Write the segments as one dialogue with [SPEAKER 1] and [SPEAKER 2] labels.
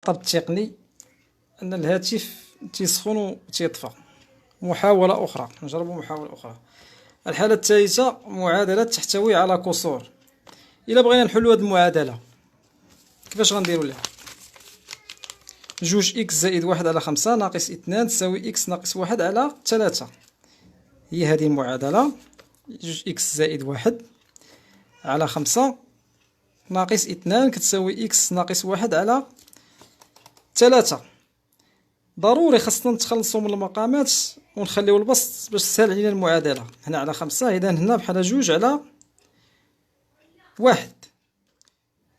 [SPEAKER 1] الخطاب التقني أن الهاتف تيسخن وتيطفى. محاولة أخرى، نجرب محاولة أخرى. الحالة الثالثة معادلة تحتوي على كسور. إلا بغينا نحلو هاد المعادلة كيفاش غنديرو لها؟ جوج إكس زائد واحد على خمسة ناقص اثنان تساوي إكس ناقص واحد على ثلاثة. هي هذه المعادلة، جوج إكس زائد واحد على خمسة ناقص اثنان كتساوي إكس ناقص واحد على ثلاثة. ضروري خاصنا نتخلصوا من المقامات ونخليو البسط باش تسهل علينا المعادلة. هنا على خمسة، إذا هنا بحال جوج على واحد.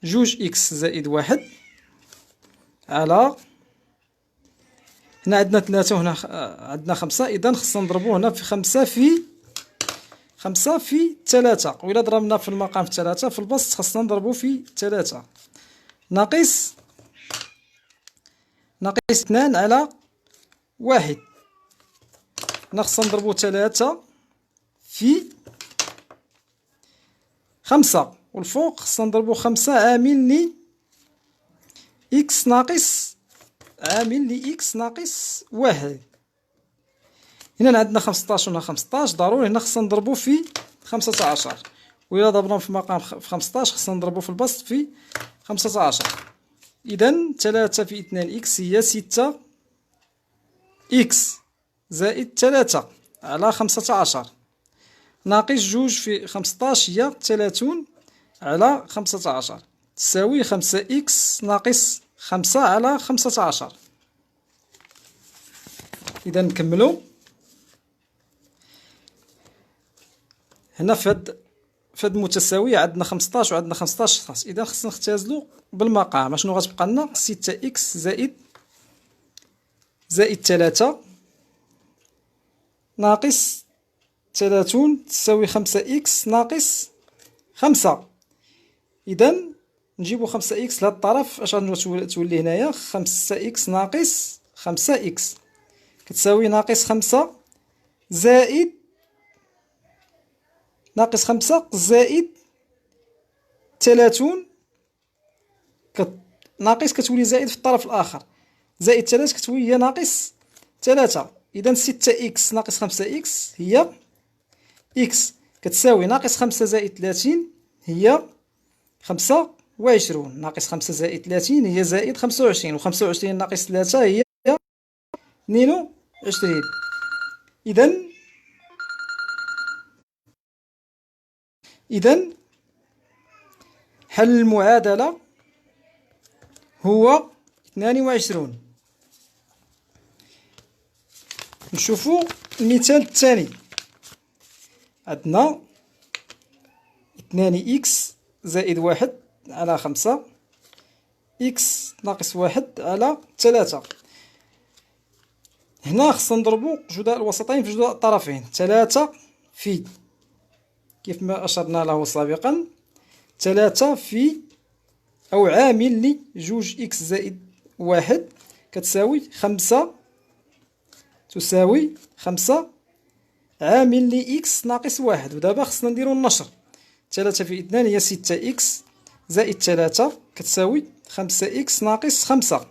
[SPEAKER 1] جوج إكس زائد واحد على، هنا عندنا ثلاثة وهنا عندنا خمسة، إذا خصنا نضربو هنا في خمسة في ثلاثة، وإلا ضربنا في المقام في ثلاثة في البسط خصنا نضربو في ثلاثة ناقص اثنان على واحد. هنا خصنا نضربو ثلاثة في خمسة، والفوق خصنا نضربو خمسة عامل ل إكس ناقص واحد. هنا عندنا 15 وهنا 15، ضروري هنا خصنا نضربو في 15، وإلا ضربنا في المقام في 15 خصنا نضربو في البسط في 15. إذا 3 في 2 إكس هي 6 إكس زائد 3 على 15 ناقص جوج في 15 هي 30 على 15 تساوي 5 إكس ناقص 5 على 15. إذا نكملو. هنا في هاد المتساوية عندنا 15 وعندنا 15 خاص، إذا خصنا نختازلو بالمقام. شنو غتبقى لنا؟ 6 إكس زائد 3 ناقص 30 تساوي 5 إكس ناقص 5. إذا نجيبو 5 إكس لهاد الطرف، اش غتولي هنايا؟ 5 إكس ناقص 5 إكس كتساوي ناقص 5 زائد ناقص 5 زائد 30 ناقص كتولي زائد في الطرف الآخر، زائد 3 كتولي هي ناقص 3. إذا 6 إكس ناقص 5 إكس هي إكس كتساوي ناقص 5 زائد 30 هي 25، ناقص 5 زائد 30 هي زائد 25، و25 ناقص 3 هي 22. إذا حل المعادلة هو 22. نشوفوا المثال الثاني. عندنا 2 إكس زائد واحد على 5 إكس ناقص واحد على 3. هنا خصنا نضربو جداء الوسطين في جداء الطرفين. 3 في، كيف ما أشرنا له سابقا، 3 في أو عامل لجوج إكس زائد واحد كتساوي 5 تساوي 5 عامل لإكس ناقص واحد. ودابا خصنا نديرو النشر. 3 في 2 هي 6 إكس زائد 3 كتساوي 5 إكس ناقص 5.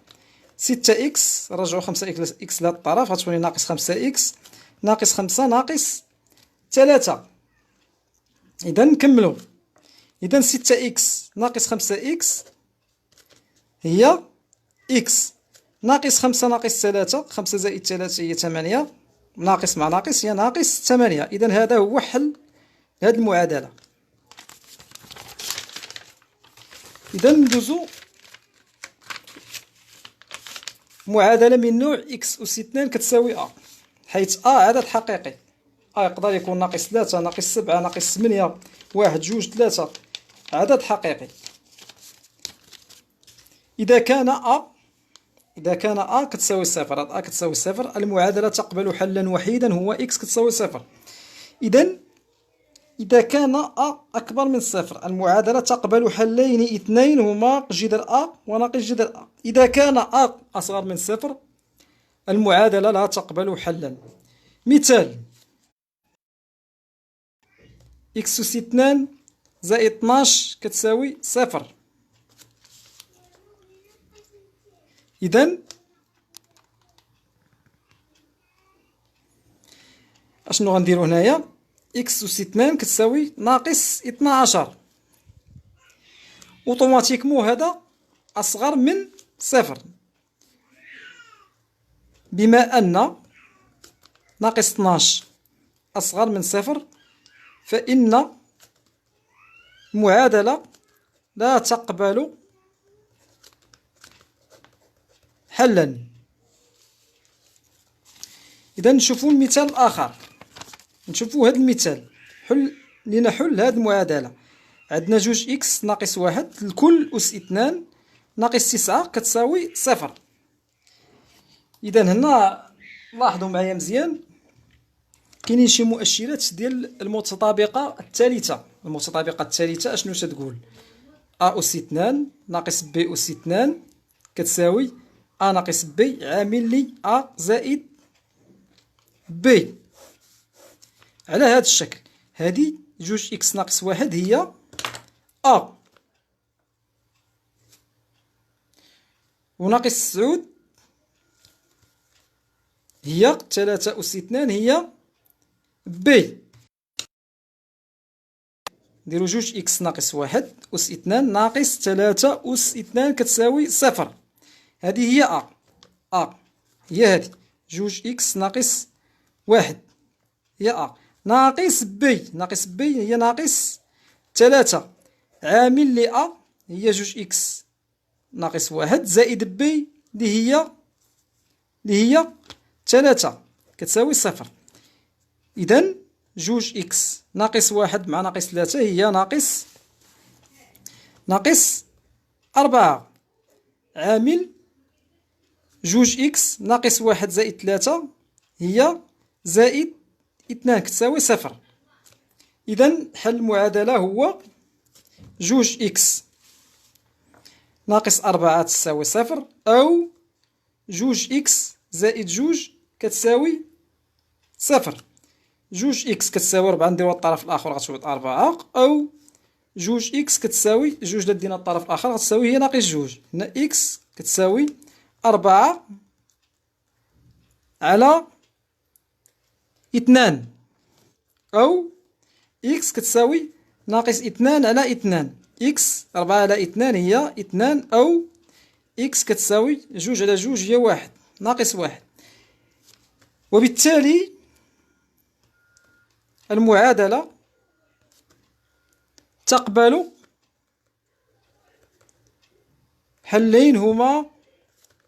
[SPEAKER 1] 6 إكس رجعو 5 إكس لهاد الطرف غتولي ناقص 5 إكس ناقص 5 ناقص 3. إذا نكملو. إذا 6 إكس ناقص 5 إكس هي إكس ناقص 5 ناقص 3، 5 زائد 3 هي 8، ناقص مع ناقص هي ناقص 8. إذا هذا هو حل هذه المعادلة. إذا ندوزو معادلة من نوع إكس أس 2 كتساوي أ، حيث أ عدد حقيقي. أ يقدر يكون ناقص 3 ناقص 7 ناقص 8 1 2 3 عدد حقيقي. إذا كان أ كتساوي صفر، هاد أ كتساوي صفر، المعادلة تقبل حلا وحيدا هو إكس كتساوي صفر. إذا كان أ أكبر من صفر المعادلة تقبل حلين اثنين هما جذر أ وناقص جذر أ. إذا كان أ أصغر من صفر المعادلة لا تقبل حلا. مثال: إكس أس 2 زائد 12 كتساوي صفر. إذن أشنو غنديرو هنايا؟ إكس أس 2 كتساوي ناقص 12. أوتوماتيكمون هذا أصغر من صفر، بما أن ناقص 12 أصغر من صفر فإن المعادلة لا تقبل حلا. إذا نشوفوا المثال الآخر، نشوفوا هذا المثال لنحل هذه المعادلة. عندنا جوج إكس ناقص واحد الكل أس 2 ناقص 9 كتساوي صفر. إذا هنا لاحظوا معايا مزيان، كاينين شي مؤشرات ديال المتطابقة الثالثة. المتطابقة الثالثة أشنو تتقول؟ أ أس 2 ناقص بي أس 2 كتساوي أ ناقص بي عامل لي أ زائد بي. على هذا الشكل، هذه جوج إكس ناقص واحد هي أ، وناقص 9 هي 3 أس 2 هي بي. نديرو جوج إكس ناقص واحد أس 2 ناقص 3 أس 2 كتساوي صفر. هذه هي أ هي هذه جوج إكس ناقص واحد هي أ ناقص بي هي ناقص 3 عامل لي أ هي جوج إكس ناقص واحد زائد بي اللي هي 3 كتساوي صفر. إذن جوج إكس ناقص واحد مع ناقص 3 هي ناقص 4 عامل جوج إكس ناقص واحد زائد 3 هي زائد 2 كتساوي صفر. إذن حل المعادلة هو جوج إكس ناقص 4 تساوي صفر، أو جوج إكس زائد جوج كتساوي صفر. جوج إكس كتساوي 4 نديرو الطرف الآخر غتعود 4، أو جوج إكس كتساوي جوج إلا دينا الطرف الآخر غتساوي هي ناقص جوج. هنا إكس كتساوي 4 على 2، أو إكس كتساوي ناقص 2 على 2. إكس 4 على 2 هي 2، أو إكس كتساوي جوج على جوج هي واحد ناقص واحد. وبالتالي المعادلة تقبل حلين هما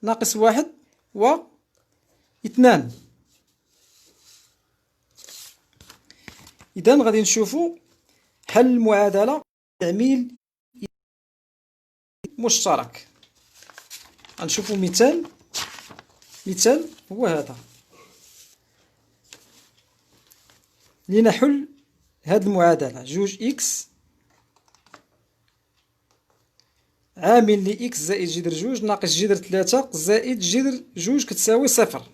[SPEAKER 1] ناقص واحد و 2. إذن غادي نشوفو حل المعادلة تعميل مشترك. غنشوفو مثال هو هذا لنحل هذه المعادلة. جوج إكس عامل ل إكس زائد جذر جوج ناقص جذر 3 زائد جذر جوج كتساوي صفر.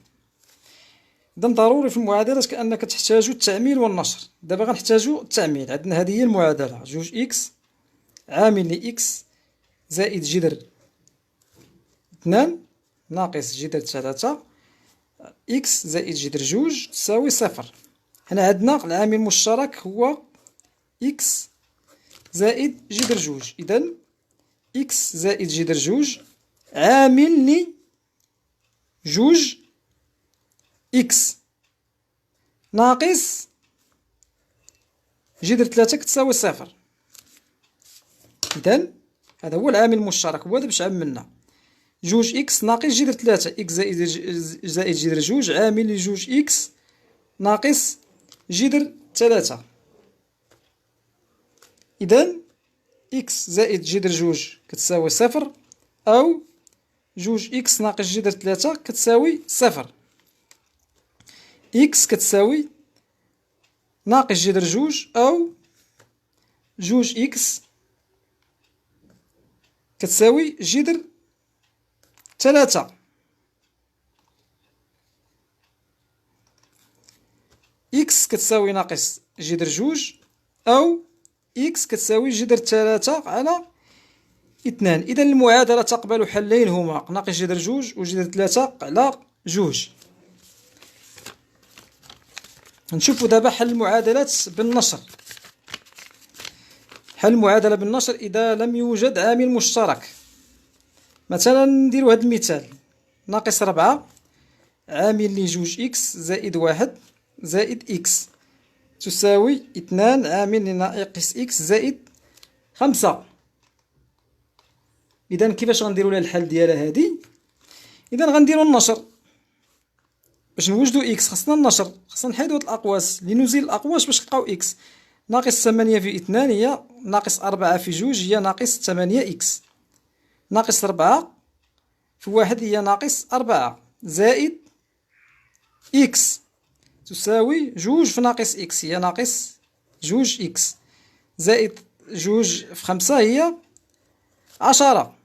[SPEAKER 1] إذا ضروري في المعادلات كأنك تحتاج التعميل والنشر. دابا غنحتاجو التعميل. عندنا هذه هي المعادلة، جوج إكس عامل ل إكس زائد جذر 2 ناقص جذر 3 إكس زائد جذر جوج تساوي صفر. هنا عندنا العامل المشترك هو إكس زائد جذر جوج. إذن إكس زائد جذر جوج عامل ل جوج إكس ناقص جذر 3 كتساوي صفر. إذن هذا هو العامل المشترك، هو هذا باش عملنا جوج إكس ناقص جذر 3 إكس زائد جذر جوج عامل لجوج إكس ناقص جذر 3. إذن إكس زائد جذر جوج كتساوي صفر، أو جوج إكس ناقص جذر 3 كتساوي صفر. إكس كتساوي ناقص جذر جوج، أو جوج إكس كتساوي جذر 3. إكس كتساوي ناقص جذر جوج، أو إكس كتساوي جذر 3 على 2. إذا المعادلة تقبل حلين هما ناقص جذر جوج وجذر 3 على جوج. نشوفوا دابا حل المعادلات بالنشر. حل المعادلة بالنشر إذا لم يوجد عامل مشترك. مثلا نديرو هذا المثال، ناقص 4 عامل لجوج إكس زائد 1 زائد إكس تساوي 2 عامل لناقص إكس زائد 5. إذا كيفاش غنديرو لها الحل ديالها هادي؟ إذا غنديرو النشر. باش نوجدو إكس خاصنا النشر، خاصنا نحيدو هاد الأقواس لنزيل الأقواس باش نلقاو إكس. ناقص 8 في 2 هي ناقص 4 في جوج هي ناقص 8 إكس، ناقص 4 في 1 هي ناقص 4 زائد إكس تساوي جوج في ناقص إكس هي ناقص جوج إكس زائد جوج في 5 هي 10.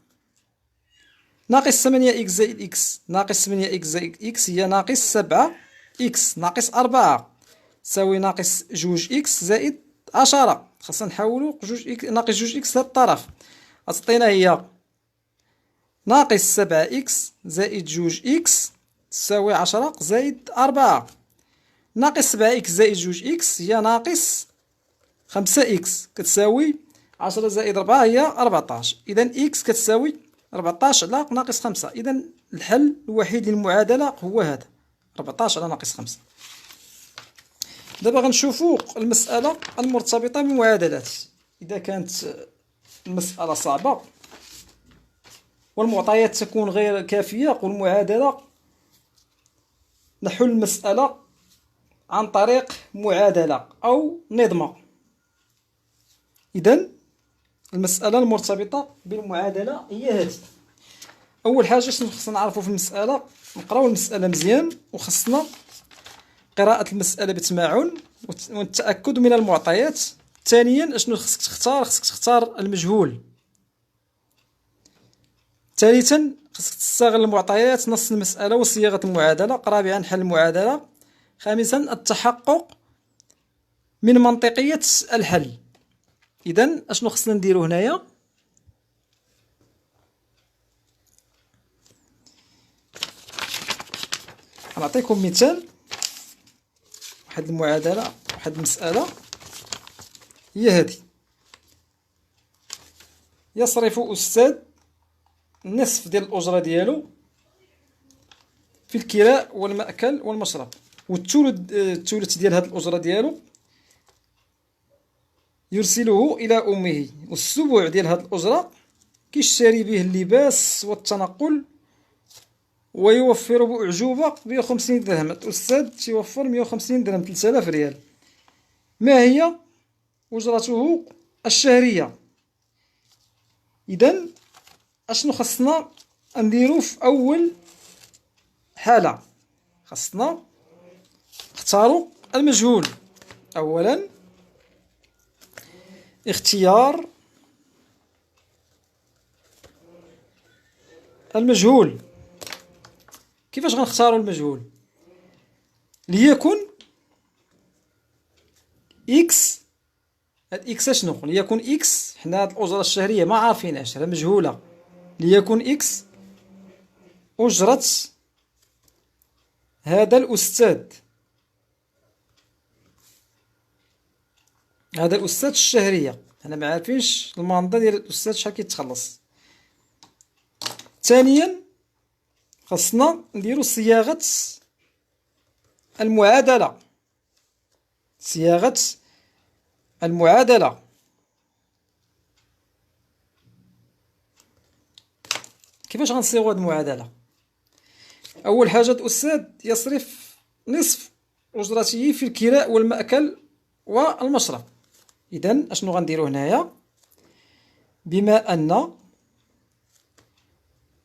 [SPEAKER 1] ناقص 8 إكس زائد إكس ناقص 8 إكس زائد إكس هي ناقص 7 إكس ناقص 4 تساوي ناقص جوج إكس زائد 10. خاصنا نحولو جوج إكس ناقص جوج إكس لهاد الطرف، غتعطينا هي ناقص 7 إكس زائد جوج إكس تساوي 10 زائد 4. ناقص 7 إكس زائد جوج إكس هي ناقص 5 إكس كتساوي 10 زائد 4 هي 14. إذا إكس كتساوي 14 على ناقص 5. إذا الحل الوحيد للمعادلة هو هذا 14 على ناقص 5. دابا غنشوفو المسألة المرتبطة بالمعادلات. إذا كانت المسألة صعبة والمعطيات تكون غير كافية والمعادلة، نحل المسألة عن طريق معادلة أو نظمة. إذا المسألة المرتبطة بالمعادلة هي هذه. أول حاجة شنو خصنا نعرفو في المسألة؟ نقراو المسألة مزيان وخصنا قراءة المسألة بتمعن والتأكد من المعطيات. ثانيا اشنو خصك تختار؟ خصك تختار المجهول. ثالثا خصك تستغل المعطيات نص المسألة وصياغة المعادلة. رابعا حل المعادلة. خامسا التحقق من منطقية الحل. إذا اشنو خصنا نديرو هنايا؟ غنعطيكم مثال. واحد المعادلة، واحد المسألة هي هذه. يصرف أستاذ نصف ديال الأجرة ديالو في الكراء والمأكل والمشرب، والثلث ديال هاد الأجرة ديالو يرسله إلى أمه، والسبع ديال هاد الأجرة كيشتري به اللباس والتنقل ويوفر بأعجوبة 150 درهم. الأستاذ تيوفر 150 درهم 3000 ريال. ما هي أجرته الشهرية؟ إذن اشنو خصنا نديرو في أول حالة؟ خصنا نختارو المجهول. أولا اختيار المجهول. كيفاش غنختاروا المجهول؟ ليكن اكس. هاد اكس اشنو؟ ليكن اكس، حنا هاد الاجره الشهريه ما عارفينهاش راه مجهوله. ليكن اكس اجره هذا الاستاذ، هذا الاستاذ الشهريه، حنا ما عارفينش المنظر ديال الاستاذ شحال كيتخلص. ثانيا خصنا نديرو صياغة المعادلة. صياغة المعادلة. كيفاش غنصيغو هاد المعادلة؟ أول حاجة الأستاذ يصرف نصف أجرته في الكراء والمأكل والمشرب. إذن أشنو غنديرو هنايا؟ بما أن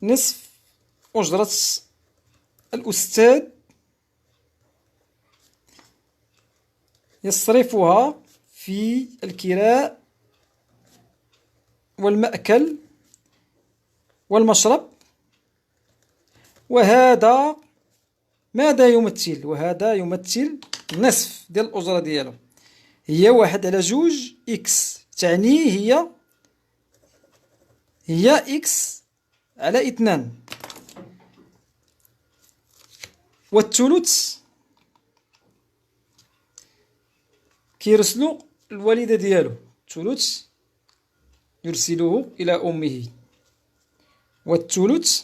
[SPEAKER 1] نصف أجرة الأستاذ يصرفها في الكراء والمأكل والمشرب، وهذا ماذا يمثل؟ وهذا يمثل نصف ديال الأجرة ديالو، هي 1 على 2 إكس، تعني هي إكس على 2. والثلث كيرسلو الوالدة ديالو، الثلث يرسله إلى أمه، والثلث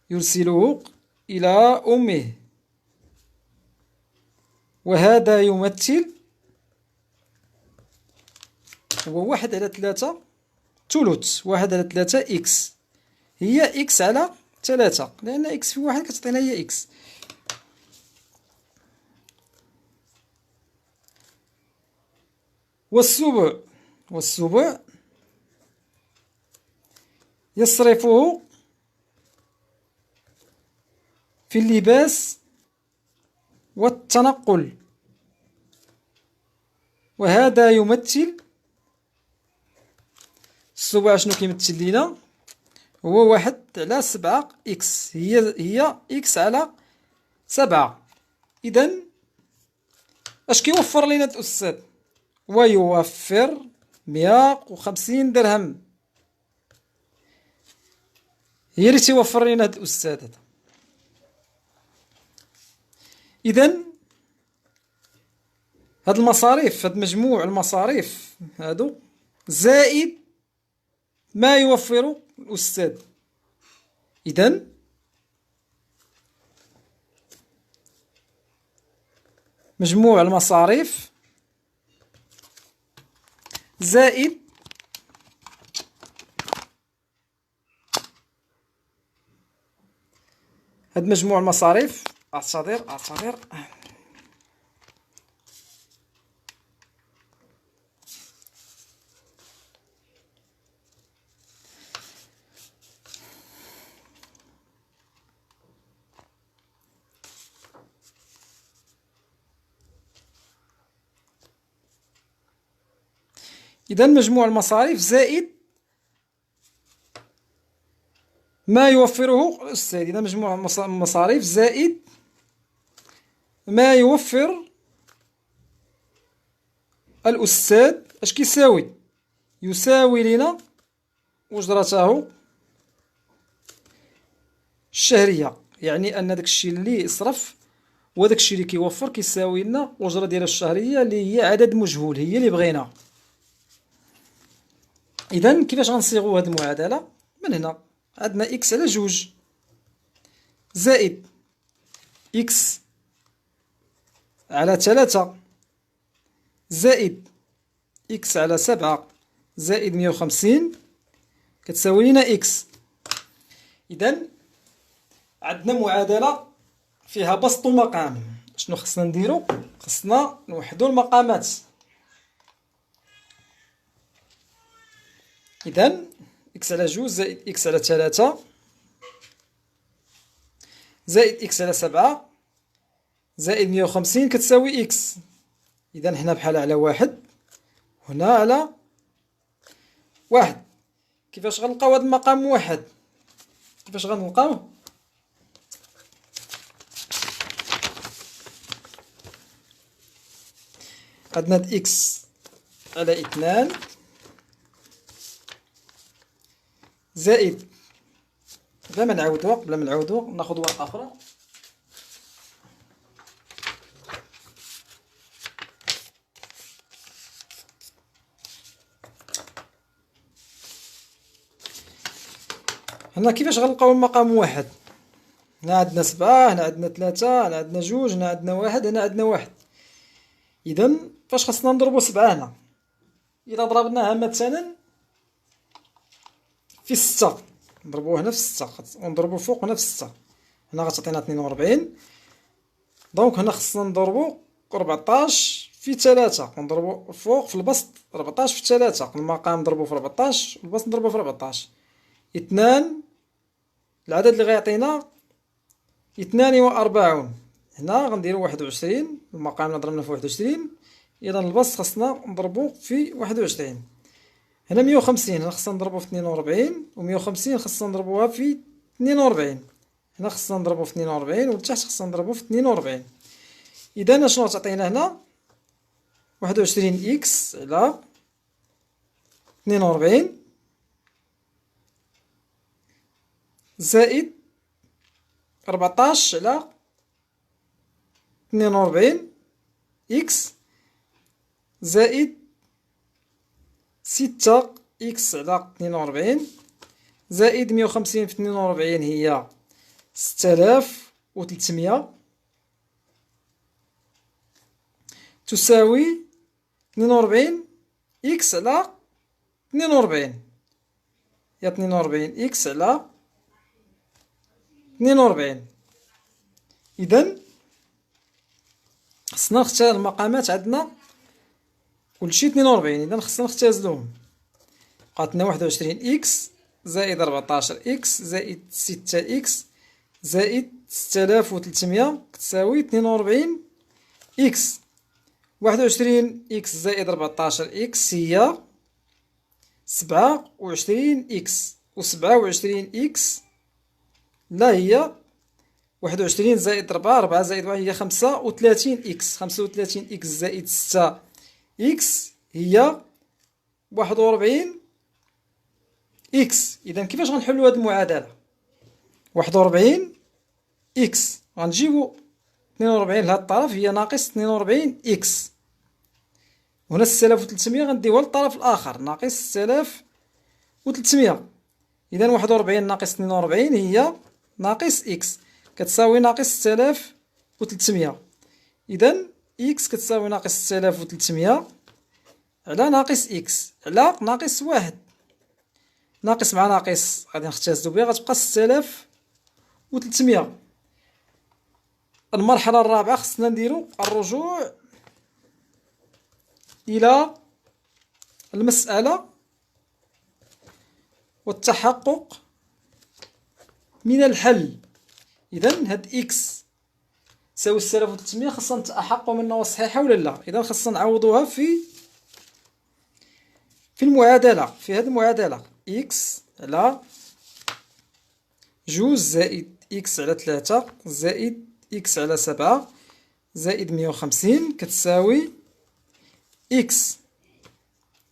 [SPEAKER 1] يرسله إلى أمه، وهذا يمثل هو 1/3 ثلث 1/3 إكس، هي إكس على 3، لأن إكس في 1 كتعطينا هي إكس. والسبع يصرفه في اللباس والتنقل، وهذا يمثل السبع شنو كيمثل لينا؟ هو 1/7 إكس، هي إكس على 7. إذن اش كيوفر لينا الأستاذ؟ ويوفر 150 درهم، هي اللي تيوفر لينا هاد الأستاذ هذا. إذن هاد المصاريف، هاد مجموع المصاريف هادو زائد ما يوفر الأستاذ. إذن مجموع المصاريف زائد هاد مجموع المصاريف. اعتذر. إذا مجموع المصاريف زائد ما يوفره الأستاذ. إذا مجموع المصاريف زائد ما يوفر الأستاذ اش كيساوي؟ يساوي لنا أجرته الشهرية، يعني أن داكشي اللي يصرف وداكشي اللي كيوفر كيساوي لنا الأجرة ديالو الشهرية اللي هي عدد مجهول، هي اللي بغينا. إذن كيفاش غنصيغو هاد المعادلة؟ من هنا عندنا إكس على 2 زائد إكس على 3 زائد إكس على 7 زائد 150 كتساوي لنا إكس. إذن عندنا معادلة فيها بسط مقام. شنو خصنا نديرو؟ خصنا نوحدو المقامات. إذن إكس على 2 زائد إكس على 3 زائد إكس على 7 زائد 150 كتساوي إكس. إذن حنا بحال على 1 هنا على 1. كيفاش غنلقاو هاد المقام 1؟ كيفاش غنلقاوه؟ عندنا هاد إكس على 2 زائد، بلا ما نعاودوها ناخد ورقة أخرى. هنا كيفاش غنلقاو المقام 1؟ هنا عندنا 7، هنا عندنا 3، هنا عندنا 2، هنا عندنا 1، هنا عندنا 1. إذن فاش خاصنا نضربو 7 هنا؟ إذا ضربناها مثلا في 6، نضربوه هنا في 6 ونضربو فوق هنا في 6، هنا غتعطينا 42. دونك هنا خصنا نضربو 14 في 3 ونضربو فوق في البسط 14 في 3، المقام نضربو في 14 والبسط نضربو في 14. 2 العدد اللي غيعطينا 42. هنا غنديرو 21، المقام ضربنا في 21، إذا البسط خصنا نضربو في 21. هنا 150 هنا خصنا نضربو في 42 و150 خصنا نضربوها في 42. هنا خصنا نضربو في 42 ولتحت خصنا نضربو في 42. إذا شنو تعطينا هنا؟ 21 إكس على 42 زائد 14 على 42 إكس زائد 6 إكس على 42 زائد 150 في 42 هي 6300 تساوي 42 إكس على 42 هي 42 إكس على 42. إذن خصنا نختار المقامات، عندنا كلشي 42، إذن خصنا نختازلوهم. بقاتنا 21 إكس زائد 14 إكس زائد 6 إكس زائد 6300 كتساوي 42 إكس. 21 إكس زائد 14 إكس هي 27 إكس، و 27 إكس لا هي 21 زائد 4 زائد 1 هي 35 إكس. 35 إكس زائد 6 إكس هي 41 إكس. إذا كيفاش غنحلو هاد المعادلة؟ 41 إكس غنجيبو 42 لهاد الطرف هي ناقص 42 إكس، هنا 6300 غنديوها للطرف الآخر ناقص 6300. إذا 41 ناقص 42 هي ناقص إكس كتساوي ناقص 6300. إذا إكس كتساوي ناقص 6300 على ناقص إكس على ناقص واحد. ناقص مع ناقص غادي نختازلو بها غتبقى 6300. المرحلة الرابعة خصنا نديرو الرجوع إلى المسألة والتحقق من الحل. إذن هاد إكس تساوي 6300 خصنا نتحققوا منها واش صحيحة ولا لا. إذا خصنا نعوضوها في المعادلة، في هاد المعادلة إكس على جوج زائد إكس على 3 زائد إكس على 7 زائد 150 كتساوي إكس.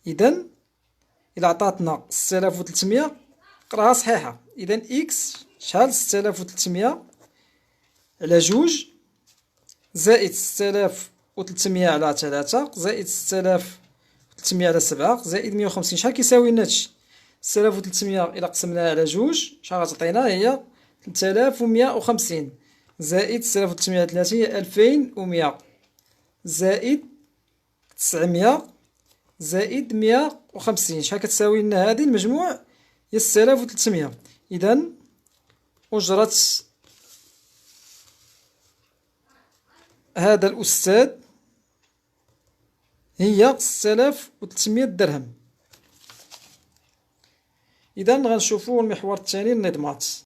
[SPEAKER 1] إذن إلا عطاتنا 6300 قراها صحيحة. إذن إكس شحال؟ 6300 على جوج زائد 6300 على 3 زائد 6300 على 7 زائد 150. شحال كيساوي لنا هادشي؟ 6300 إلا قسمناها على جوج شحال غتعطينا؟ هي 3150 زائد 6300 على 3 هي 2100 زائد 900 زائد 150. شحال كتساوي لنا هذه المجموع؟ هي 6300. إذا أجرة هذا الأستاذ هي 6300 درهم. إذا غنشوفو المحور الثاني النظمات.